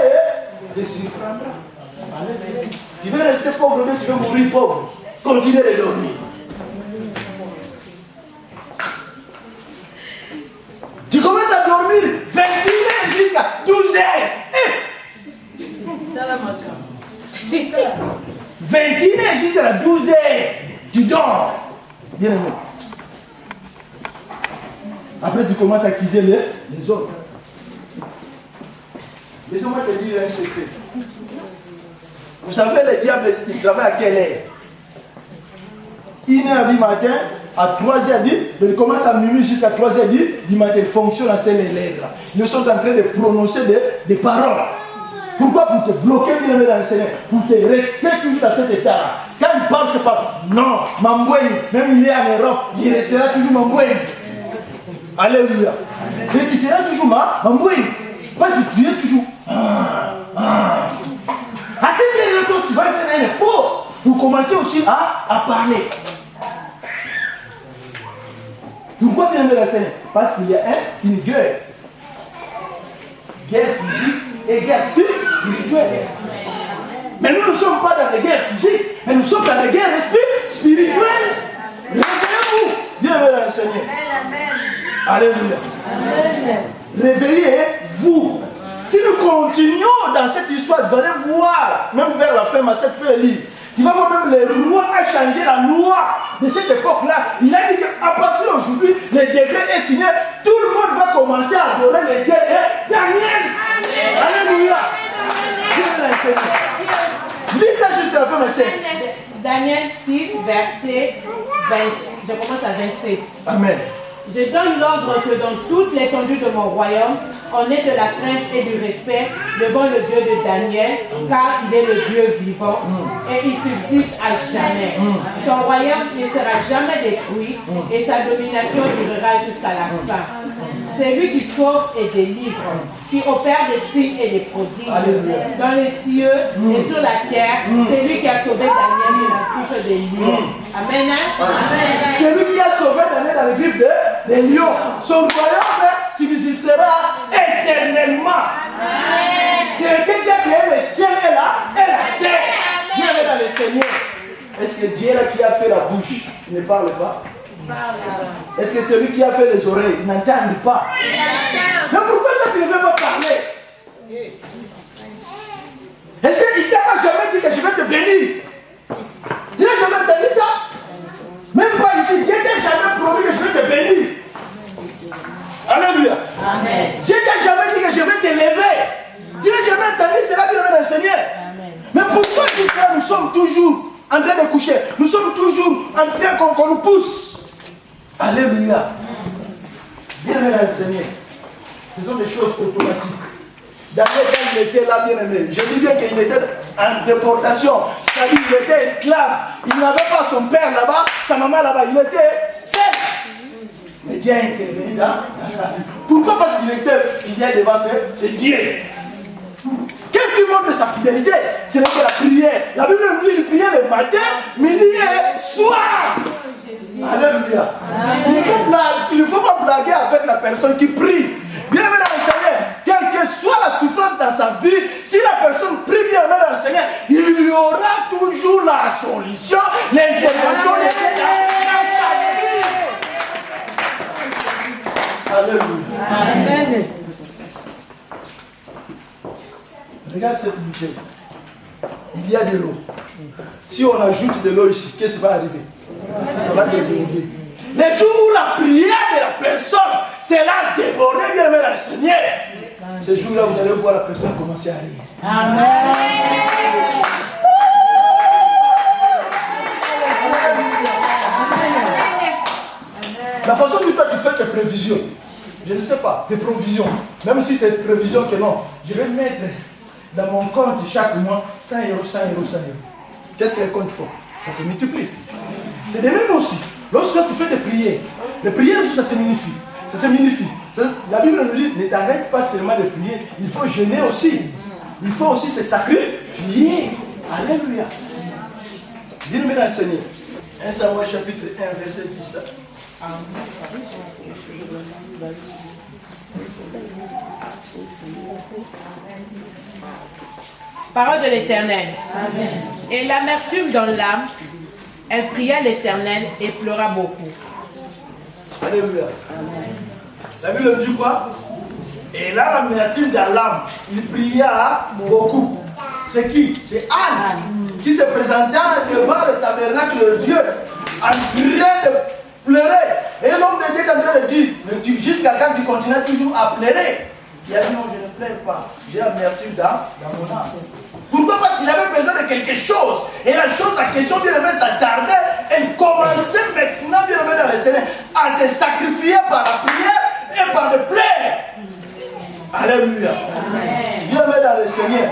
te surprendra. Alléluia. Tu veux rester pauvre, mais tu veux mourir pauvre. Continue de dormir. Tu commences à dormir 21 heures jusqu'à 12 heures. 21 heures jusqu'à 12 heures. Tu dors. Bien aimé. Après, tu commences à accuser les autres. Laissez-moi te dire un secret. Vous savez, le diable, il travaille à quelle heure? 1h du matin. À 3h10, il commence à minuit jusqu'à 3h10 du matin, il fonctionne à ces lèvres. Ils sont en train de prononcer des paroles. Pourquoi? Pour te bloquer bien dans le Seigneur, pour te rester toujours dans cet état-là. Quand il parle, c'est pas non, Mamboueni, même il est en Europe, il restera toujours Mamboueni. Alléluia. Et tu seras toujours Mamboueni. Parce que tu es toujours. À cette heure, tu vas faire un effort pour commencer aussi à parler. Pourquoi bien de la scène? Parce qu'il y a une guerre. Guerre physique et guerre spirituelle. Mais nous ne sommes pas dans des guerres physiques, mais nous sommes dans des guerres spirituelles. Réveillez-vous. Bien de la Seigneur. Alléluia. Réveillez-vous. Si nous continuons dans cette histoire, vous allez voir, même vers la fin, ma cette livre. Il va voir même le roi a changé la loi de cette époque-là. Il a dit qu'à partir d'aujourd'hui, le décret est signé. Tout le monde va commencer à adorer le Dieu de Daniel. Amen. Alléluia. Lis ça jusqu'à la fin, ma sœur. Daniel 6, verset 20. Je commence à 27. Amen. Je donne l'ordre que dans toute l'étendue de mon royaume, on ait de la crainte et du respect devant le Dieu de Daniel, car il est le Dieu vivant et il subsiste à jamais. Son royaume ne sera jamais détruit et sa domination durera jusqu'à la fin. C'est lui qui sauve et délivre, qui opère des signes et des prodiges dans les cieux et sur la terre. C'est lui qui a sauvé Daniel de la couche des lions. Amen. Amen. C'est lui qui a sauvé Daniel dans les griffes des lions. Son royaume subsistera éternellement. C'est lequel qui a créé le ciel et la terre. Bienvenue dans le Seigneur. Est-ce que Dieu là qui a fait la bouche, il ne parle pas? Est-ce que celui qui a fait les oreilles, il n'entend pas? Mais pourquoi toi tu ne veux pas parler? Il ne t'a jamais dit que je vais te bénir. Tu n'as jamais entendu ça? Même pas ici. Dieu t'a jamais promis que je qu'on nous pousse. Alléluia. Bien-aimé dans le Seigneur. Ce sont des choses automatiques. Daniel, quand il était là, bien aimé, je dis bien qu'il était en déportation. C'est-à-dire qu'il était esclave. Il n'avait pas son père là-bas, sa maman là-bas. Il était seul. Mais Dieu a intervenu dans sa vie. Pourquoi? Parce qu'il était fidèle devant ses dieux. Qu'est-ce qui montre sa fidélité? C'est la prière. La Bible nous dit qu'il priait le matin, midi et soir. Alléluia. Il ne faut pas blaguer avec la personne qui prie. Bien aimé dans le Seigneur, quelle que soit la souffrance dans sa vie, si la personne prie bien aimé dans le Seigneur, il y aura toujours la solution, l'intervention de Dieu dans sa vie. Alléluia. Amen. Regarde cette bouteille. Il y a de l'eau. Si on ajoute de l'eau ici, qu'est-ce qui va arriver? Ça va déborder. Les jours où la prière de la personne sera débordée, bien aimé dans le Seigneur, ces jours-là, vous allez voir la personne commencer à rire. Amen. La façon dont toi tu fais tes prévisions, je ne sais pas, tes provisions, même si tes prévisions que non, je vais mettre dans mon compte chaque mois 100 euros, 100 euros, 100 euros. Qu'est-ce que les comptes font? Ça se multiplie. C'est de même aussi. Lorsque tu fais des prières, les prières, ça se magnifie. Ça se magnifie. La Bible nous dit, ne t'arrête pas seulement de prier, il faut jeûner aussi. Il faut aussi se sacrifier. Alléluia. Dis-le dans le Seigneur. 1 Samuel chapitre 1, verset 17. Parole de l'Éternel. Et l'amertume dans l'âme, elle pria l'Éternel et pleura beaucoup. Alléluia. La Bible dit quoi? Et là, l'amertume dans l'âme, il pria beaucoup. C'est qui? C'est Anne qui se présentait devant le tabernacle de Dieu en train de pleurer. Et l'homme de Dieu est en train de dire, mais jusqu'à quand tu continues toujours à pleurer? Il a dit non, je ne pleure pas. J'ai l'amertume dans mon âme. Pourquoi? Parce qu'il avait besoin de quelque chose. Et la question bien aimée s'attardait. Elle commençait maintenant bien aimée dans le Seigneur à se sacrifier par la prière et par le pleurs. Alléluia. Bien aimé dans le Seigneur.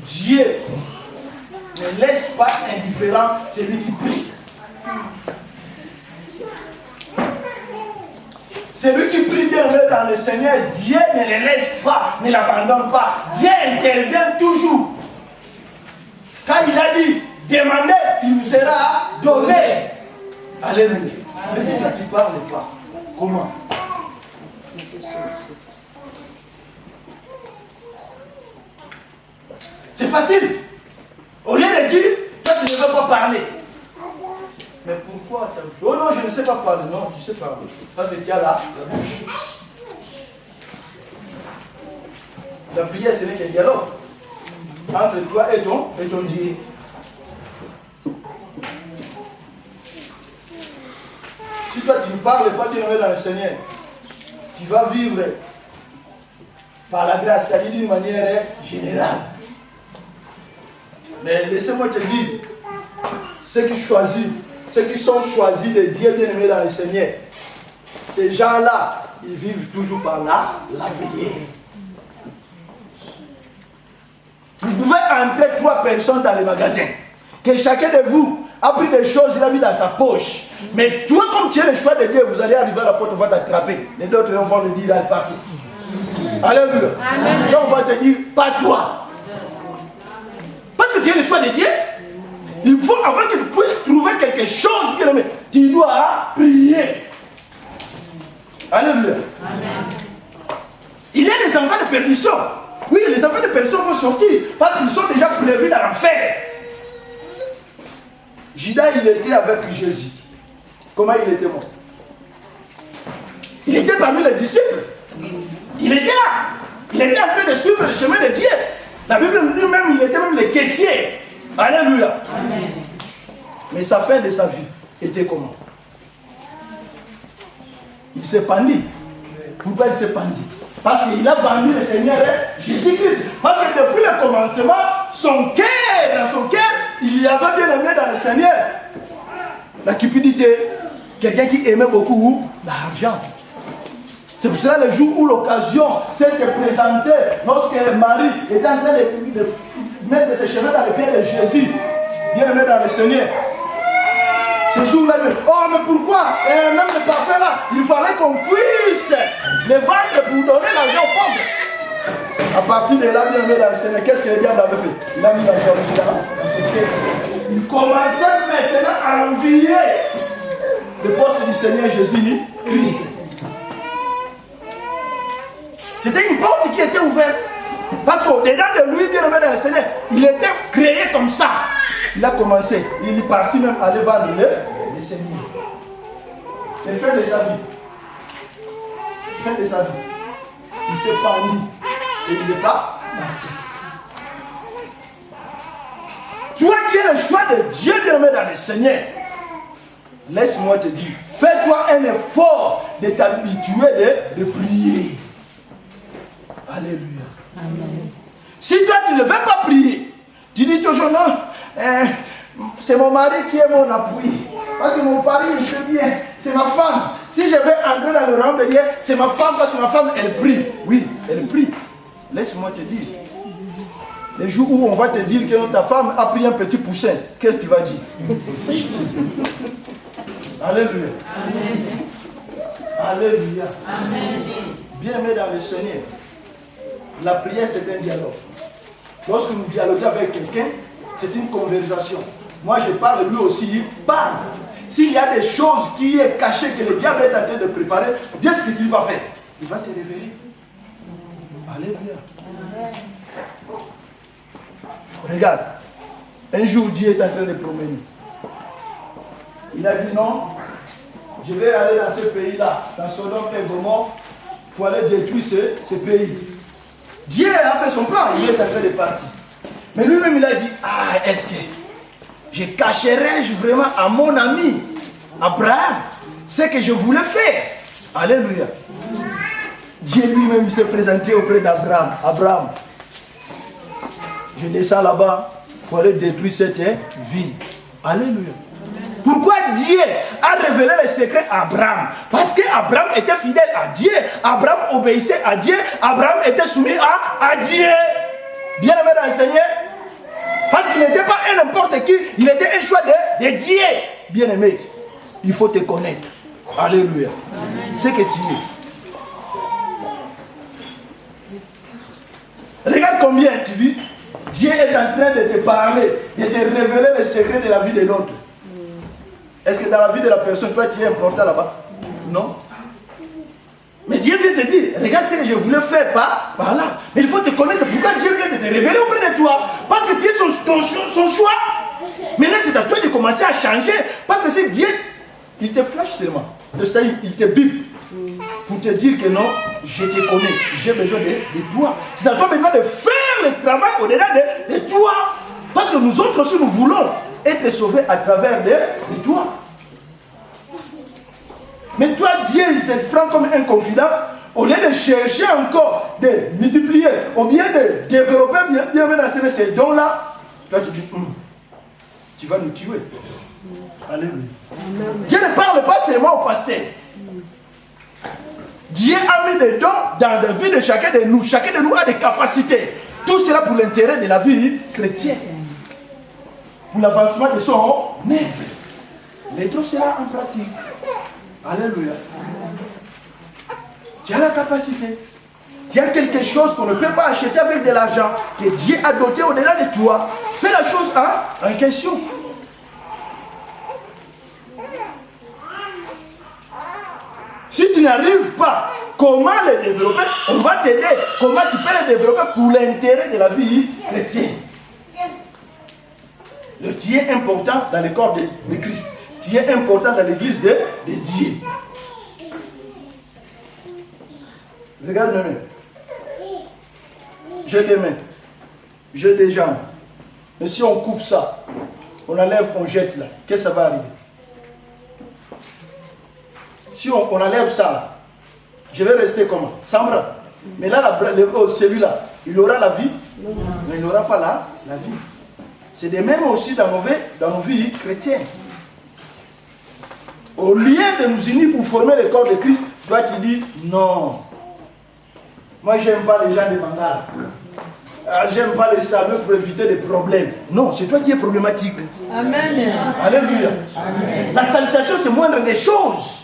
Dieu ne laisse pas indifférent celui qui prie. Celui qui prie bien dans le Seigneur, Dieu ne le laisse pas, ne l'abandonne pas. Dieu intervient toujours. Quand il a dit, demandez, il vous sera donné. Alléluia. Mais si toi tu ne parles pas, comment? C'est facile. Au lieu de dire, toi tu ne veux pas parler. Mais pourquoi? Oh non, je ne sais pas parler. Non, tu sais parler. Parce que tu as la bouche. La prière, ce n'est qu'un dialogue entre toi et ton Dieu. Si toi tu ne parles pas, tu ne vas dans le Seigneur, tu vas vivre par la grâce, c'est-à-dire d'une manière générale. Mais laissez-moi te dire, ceux qui sont choisis de Dieu bien-aimé dans le Seigneur, ces gens-là, ils vivent toujours par la prière. Vous pouvez entrer 3 personnes dans les magasins, que chacun de vous a pris des choses, il a mis dans sa poche. Mais toi, comme tu es le choix de Dieu, vous allez arriver à la porte, on va t'attraper. Les autres vont le dire, allez partir. Alléluia. Donc on va te dire, pas toi. Parce que tu es le choix de Dieu. Il faut, avant que tu puisses trouver quelque chose, bien aimé, tu dois prier. Alléluia. Amen. Il y a des enfants de perdition. Oui, les enfants de perdition vont sortir parce qu'ils sont déjà prévus dans l'enfer. Judas, il était avec Jésus. Comment il était mort? Il était parmi les disciples. Il était là. Il était en train de suivre le chemin de Dieu. La Bible nous dit même, il était même le caissier. Alléluia. Amen. Mais sa fin de sa vie était comment? Il s'est pendu. Pourquoi il s'est pendu? Parce qu'il a vendu le Seigneur Jésus-Christ. Parce que depuis le commencement, dans son cœur, il y avait bien aimé dans le Seigneur la cupidité, quelqu'un qui aimait beaucoup l'argent. C'est pour cela le jour où l'occasion s'est présentée, lorsque Marie était en train de mettre ses cheveux dans les pieds de Jésus, bien aimé dans le Seigneur. Ce jour-là, oh mais pourquoi même le parfum là, il fallait qu'on puisse les vendre pour donner l'argent aux pauvres. À partir de là, bien aimé dans le Seigneur, qu'est-ce que le diable avait fait? Il a mis l'argent dans ses pieds. Il commençait maintenant à envier le poste du Seigneur Jésus-Christ. C'était une porte qui était ouverte. Parce qu'au-dedans de lui, bien aimé dans le Seigneur, il était créé comme ça. Il a commencé. Il est parti même aller vendre le Seigneur. Et fin de sa vie. Fin de sa vie. Il s'est pendu. Et il n'est pas parti. Toi qui es le choix de Dieu, bien aimé dans le Seigneur, laisse-moi te dire, fais-toi un effort de t'habituer de prier. Alléluia. Amen. Si toi tu ne veux pas prier, tu dis toujours non, c'est mon mari qui est mon appui. Parce que mon mari il fait bien, c'est ma femme. Si je vais entrer dans le rang de Dieu, c'est ma femme parce que ma femme elle prie. Oui, elle prie. Laisse-moi te dire. Les jours où on va te dire que ta femme a pris un petit poussin, qu'est-ce que tu vas dire? Alléluia. Amen. Alléluia. Amen. Bien aimé dans le Seigneur, la prière c'est un dialogue. Lorsque nous dialoguons avec quelqu'un, c'est une conversation. Moi je parle, lui aussi il parle. S'il y a des choses qui est cachées, que le diable est en train de préparer, Dieu ce qu'il va faire. Il va te révéler. Alléluia. Regarde, un jour Dieu est en train de promener. Il a dit non, je vais aller dans ce pays-là, dans Sodome et Gomorrhe, il faut aller détruire ce pays. Dieu a fait son plan, il est en train de partir. Mais lui-même il a dit, est-ce que je cacherai-je vraiment à mon ami Abraham ce que je voulais faire? Alléluia. Dieu lui-même s'est présenté auprès d'Abraham. Abraham, je descends là-bas pour aller détruire cette ville. Alléluia. Pourquoi Dieu a révélé les secrets à Abraham? Parce qu'Abraham était fidèle à Dieu. Abraham obéissait à Dieu. Abraham était soumis à Dieu. Bien aimé dans le Seigneur. Parce qu'il n'était pas un n'importe qui. Il était un choix de Dieu. Bien aimé, il faut te connaître. Alléluia. C'est que tu es. Regarde combien tu vis. Dieu est en train de te parler, de te révéler les secrets de la vie de l'autre. Est-ce que dans la vie de la personne, toi, tu es important là-bas? Non. Mais Dieu vient te dire, regarde ce que je voulais faire par là. Mais il faut te connaître pourquoi Dieu vient de te révéler auprès de toi. Parce que tu es son choix. Maintenant, c'est à toi de commencer à changer. Parce que c'est Dieu, il te flash seulement. C'est-à-dire, il te bipe. Pour te dire que non, je te connais. J'ai besoin de toi. C'est à toi maintenant de faire le travail au-delà de toi. Parce que nous autres aussi, nous voulons être sauvés à travers de toi. Mais toi, Dieu, il te prend comme un confident. Au lieu de chercher encore, de multiplier, au lieu de développer bien dans ces dons-là, toi tu dis, tu vas nous tuer. Alléluia. Dieu ne parle pas seulement au pasteur. Dieu a mis des dons dans la vie de chacun de nous. Chacun de nous a des capacités. Tout cela pour l'intérêt de la vie chrétienne. Pour l'avancement de son œuvre. Mettons cela en pratique. Alléluia. Tu as la capacité. Tu as quelque chose qu'on ne peut pas acheter avec de l'argent. Que Dieu a doté au-delà de toi. Fais la chose en question. Si tu n'arrives pas, comment le développer? On va t'aider. Comment tu peux le développer pour l'intérêt de la vie chrétienne? Le Dieu est important dans le corps de Christ. Dieu est important dans l'église de Dieu. Regarde mes mains. J'ai des mains. J'ai des jambes. Mais si on coupe ça, on enlève, on jette là, qu'est-ce que ça va arriver? Si on enlève ça là, je vais rester comment? Sans bras. Mais là, celui-là, il aura la vie, mais il n'aura pas la vie. C'est de même aussi dans nos vies chrétiennes. Au lieu de nous unir pour former le corps de Christ, toi tu dis non. Moi j'aime pas les gens de Mangala. J'aime pas les saluts pour éviter des problèmes. Non, c'est toi qui es problématique. Amen. Alléluia. Amen. La salutation c'est moindre des choses.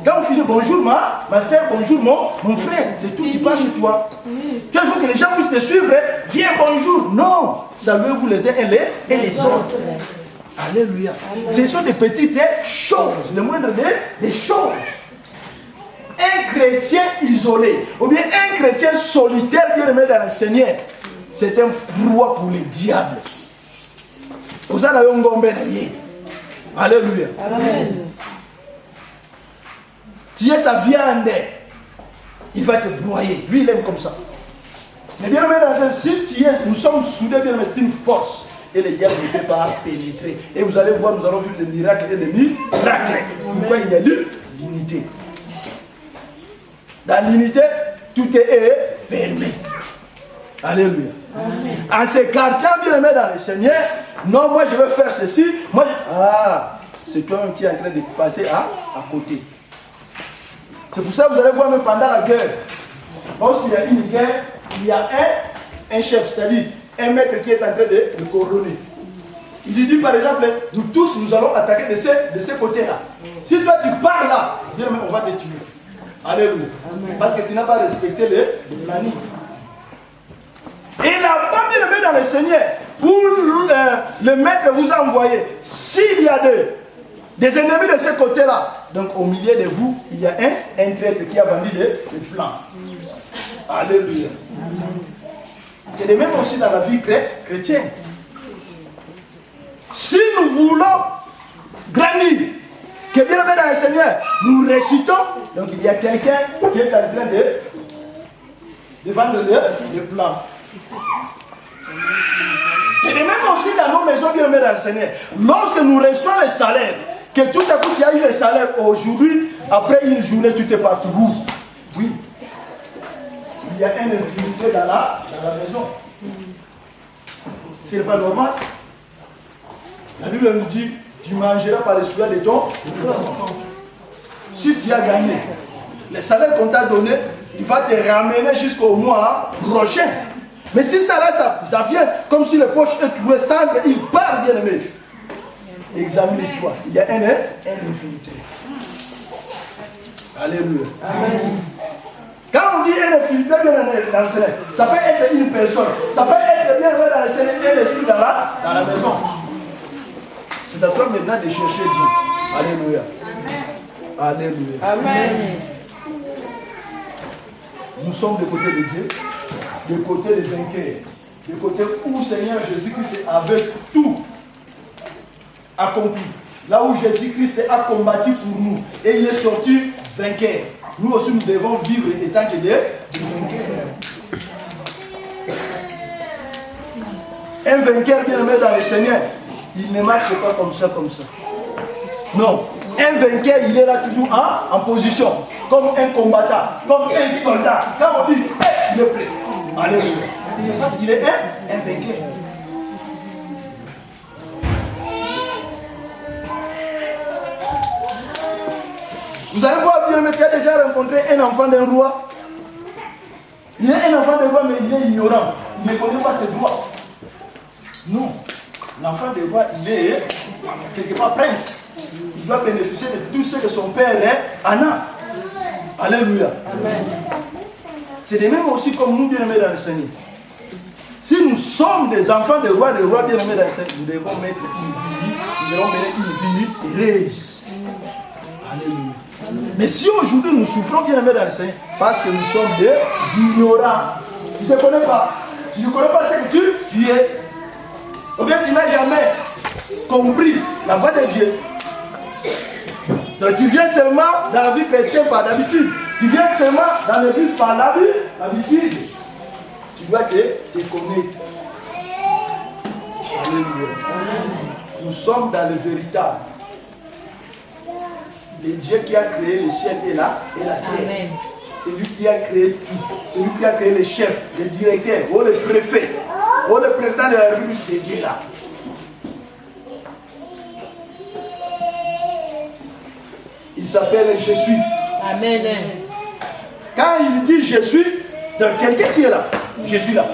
Quand on finit bonjour ma soeur, bonjour mon frère, c'est tout qui passe chez toi. Il faut que les gens puissent te suivre. Viens bonjour. Non, saluez-vous les uns et les autres. Alléluia. Ce sont des petites choses, le moindre des choses. Un chrétien isolé, ou bien un chrétien solitaire bien aimé dans le Seigneur, c'est un proie pour les diables. Alléluia. Amen. Tu es sa viande, il va te broyer. Lui, il aime comme ça. Mais bien aimé dans un site, nous sommes soudés, bien aimé, c'est une force. Et les diables ne peuvent pas pénétrer. Et vous allez voir, nous allons faire des miracles et des miracles. Pourquoi il y a l'unité? Dans l'unité, tout est fermé. Alléluia. Amen. En s'écartant bien aimé dans le Seigneur, non, moi je veux faire ceci. Moi, c'est toi-même qui es en train de passer à côté. C'est pour ça que vous allez voir même pendant la guerre. Lorsqu'il y a une guerre, il y a un chef, c'est-à-dire un maître qui est en train de coordonner. Il dit par exemple, nous tous nous allons attaquer de ce côté-là. Si toi tu pars là, Dieu, on va te tuer. Alléluia. Parce que tu n'as pas respecté le planning. Et là-bas, bien aimé dans le Seigneur, où le maître vous a envoyé, s'il y a des ennemis de ce côté-là, donc au milieu de vous, il y a un traître qui a vendu des flancs. Alléluia. C'est le même aussi dans la vie chrétienne. Si nous voulons grandir, que bien aimé dans le Seigneur, nous récitons, donc il y a quelqu'un qui est en train de vendre des plans. C'est le même aussi dans nos maisons bien aimées dans le Seigneur. Lorsque nous recevons les salaires, que tout à coup tu as eu le salaire aujourd'hui, après une journée tu t'es parti où? Oui. Il y a une infinité dans la maison. Ce n'est pas normal. La Bible nous dit, tu mangeras par les souliers de ton. Si tu as gagné, le salaire qu'on t'a donné, il va te ramener jusqu'au mois prochain. Mais si ça là, ça vient comme si les poches est trouvé sans, il part bien aimé. Examine-toi. Il y a un infinité. Alléluia. Amen. Quand on dit un infinité bien dans le Seigneur, ça peut être une personne, ça peut être bien dans le Seigneur et les filles dans la maison. C'est à toi maintenant de chercher Dieu. Alléluia. Alléluia. Amen. Nous sommes du côté de Dieu, du côté des vainqueurs, du côté où Seigneur Jésus-Christ avait tout accompli. Là où Jésus-Christ a combattu pour nous et il est sorti vainqueur. Nous aussi nous devons vivre étant que des vainqueurs. Un vainqueur bien aimé dans le Seigneur, il ne marche pas comme ça. Non. Un vainqueur, il est là toujours en position, comme un combattant, comme un soldat. Quand on dit, il est prêt. Alléluia. Parce qu'il est un vainqueur. Vous allez voir, bien, mais tu as déjà rencontré un enfant d'un roi. Il est un enfant d'un roi, mais il est ignorant. Il ne connaît pas ses droits. Non. L'enfant d'un roi, il est quelque part prince. Il doit bénéficier de tout ce que son père en a. Alléluia. Amen. C'est de même aussi comme nous, bien-aimés dans le Seigneur. Si nous sommes des enfants de roi bien-aimés dans le Seigneur, nous devons mettre une vie, nous devons mener une vie heureuse. Alléluia. Mais si aujourd'hui nous souffrons bien-aimés dans le Seigneur, parce que nous sommes des ignorants, tu ne te connais pas. Tu ne connais pas ce que tu es. Ou bien tu n'as jamais compris la voix de Dieu. Donc tu viens seulement dans la vie chrétienne par d'habitude. Tu viens seulement dans l'église par l'habitude. Tu dois te connaître. Alléluia. Nous sommes dans le véritable. Le Dieu qui a créé le ciel et la terre. C'est lui qui a créé tout. C'est lui qui a créé les chefs, les directeurs, ou les préfets, ou le président de la République, c'est Dieu là. Il s'appelle je suis. Amen. Quand il dit je suis, donc quelqu'un qui est là, je suis là.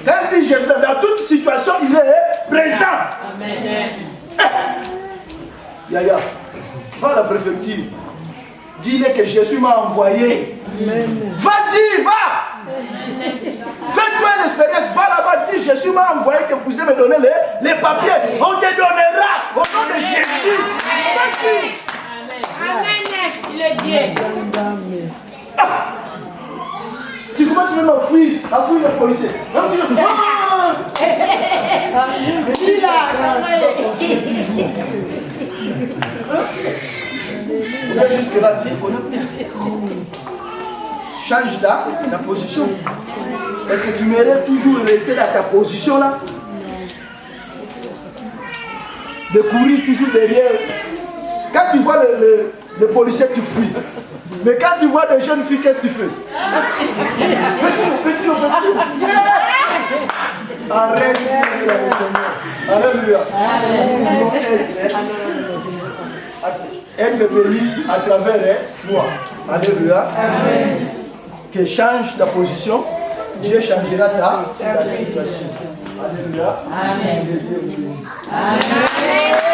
Quand il dit je suis là, dans toute situation, il est présent. Amen. Yaya, va à la préfecture. Dis-le que Jésus m'a envoyé. Vas-y, va. Fais-toi une expérience. Va là-bas, dis Jésus m'a envoyé que vous puissiez me donner les papiers. On te donnera au nom de Jésus. Vas-y. Amen. Il est Dieu. Tu commences même à fuir les policiers. Même si je... Jusque-là, tu le connais. Change ta position. Est-ce que tu mérites toujours rester dans ta position là? De courir toujours derrière. Quand tu vois le policier, tu fuis. Mais quand tu vois des jeunes filles, qu'est-ce que tu fais? Petit. Arrête, Alléluia. Être béni à travers toi. Alléluia. Amen. Que change ta position, Dieu changera ta situation. Alléluia. Amen. Amen.